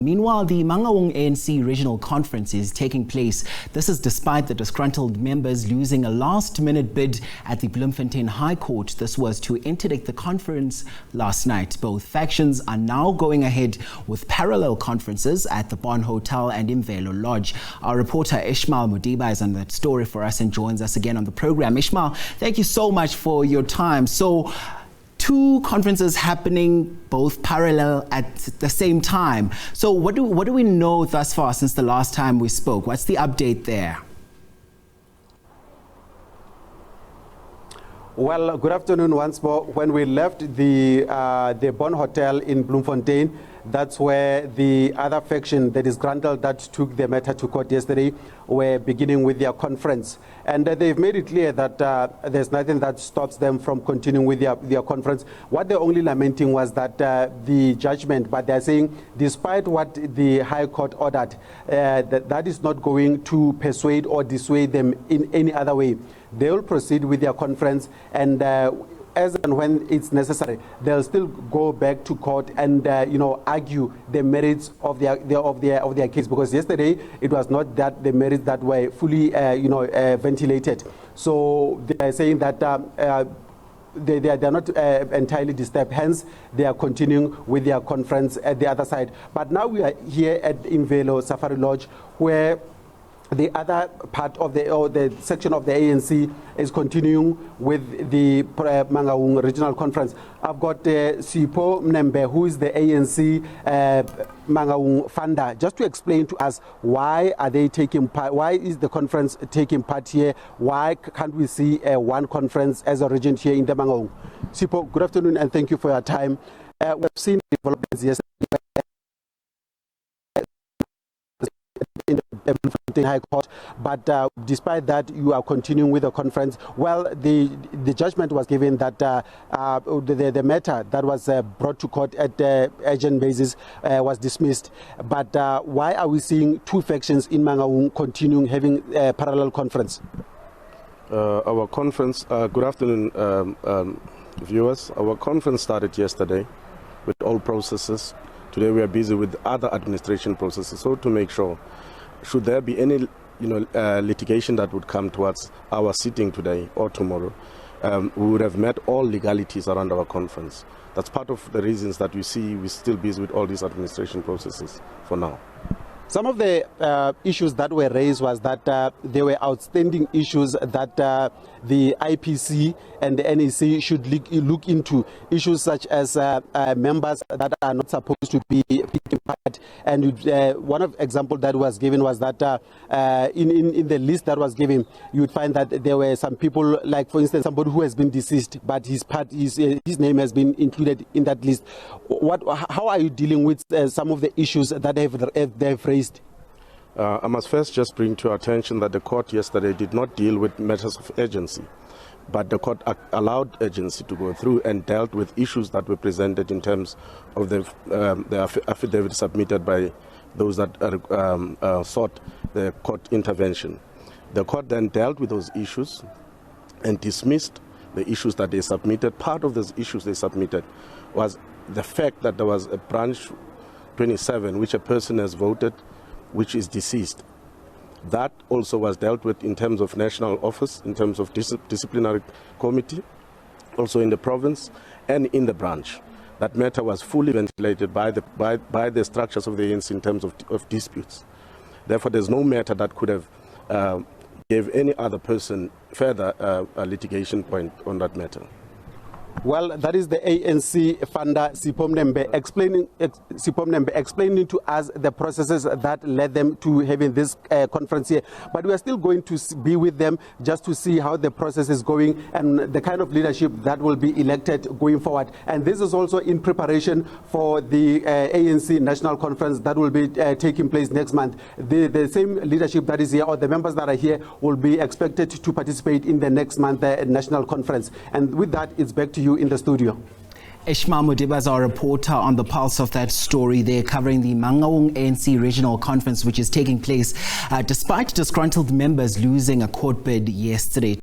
Meanwhile, the Mangaung ANC Regional Conference is taking place. This is despite the disgruntled members losing a last-minute bid at the Bloemfontein High Court. This was to interdict the conference last night. Both factions are now going ahead with parallel conferences at the Bon Hotel and Imvelo Lodge. Our reporter Ishmael Modiba is on that story for us and joins us again on the program. Ishmael, thank you so much for your time. So, two conferences happening both parallel at the same time. So what do we know thus far since the last time we spoke? What's the update there? Well, good afternoon once more. When we left the Bon Hotel in Bloemfontein, that's where the other faction, the disgruntled that took the matter to court yesterday, were beginning with their conference. And they've made it clear that there's nothing that stops them from continuing with their conference. What they're only lamenting was that the judgment, but they're saying despite what the High Court ordered, that is not going to persuade or dissuade them in any other way. They will proceed with their conference, and as and when it's necessary, they'll still go back to court and argue the merits of their case, because yesterday it was not that the merits that were fully ventilated. So they are saying that they are not entirely disturbed, hence they are continuing with their conference at the other side. But now we are here at Imvelo Safari Lodge, where the other part of the section of the ANC is continuing with the Mangaung Regional Conference. I've got Ishmael Modiba, who is the ANC Mangaung founder, just to explain to us why are they taking part, why is the conference taking part here, why can't we see one conference as a region here in the Mangaung. Ishmael, good afternoon and thank you for your time. We've seen developments yesterday in the Bloemfontein High Court, but despite that, you are continuing with the conference. Well, the judgment was given that the matter that was brought to court at urgent basis was dismissed. But why are we seeing two factions in Mangaung continuing having a parallel conference? Our conference, good afternoon, viewers. Our conference started yesterday with all processes. Today we are busy with other administration processes, so to make sure, should there be any litigation that would come towards our sitting today or tomorrow, we would have met all legalities around our conference. That's part of the reasons that we see we're still busy with all these administration processes for now. Some of the issues that were raised was that there were outstanding issues that the IPC and the NEC should look into, issues such as members that are not supposed to be taking part. And one of the examples that was given was that in the list that was given, you would find that there were some people, like for instance, somebody who has been deceased, but his name has been included in that list. How are you dealing with some of the issues that they've raised? I must first just bring to your attention that the court yesterday did not deal with matters of urgency, but the court allowed urgency to go through and dealt with issues that were presented in terms of the affidavit submitted by those that sought the court intervention. The court then dealt with those issues and dismissed the issues that they submitted. Part of those issues they submitted was the fact that there was a branch 27 which a person has voted which is deceased. That also was dealt with in terms of national office, in terms of disciplinary committee, also in the province and in the branch. That matter was fully ventilated by the structures of the ANC in terms of disputes. Therefore, there's no matter that could have gave any other person further a litigation point on that matter. Well, that is the ANC founder, Ishmael Modiba, explaining to us the processes that led them to having this conference here. But we are still going to be with them just to see how the process is going and the kind of leadership that will be elected going forward. And this is also in preparation for the ANC National Conference that will be taking place next month. The same leadership that is here, or the members that are here, will be expected to participate in the next month National Conference. And with that, it's back to you in the studio. Ishmael Modiba is our reporter on the pulse of that story there, covering the Mangaung ANC Regional Conference, which is taking place despite disgruntled members losing a court bid yesterday.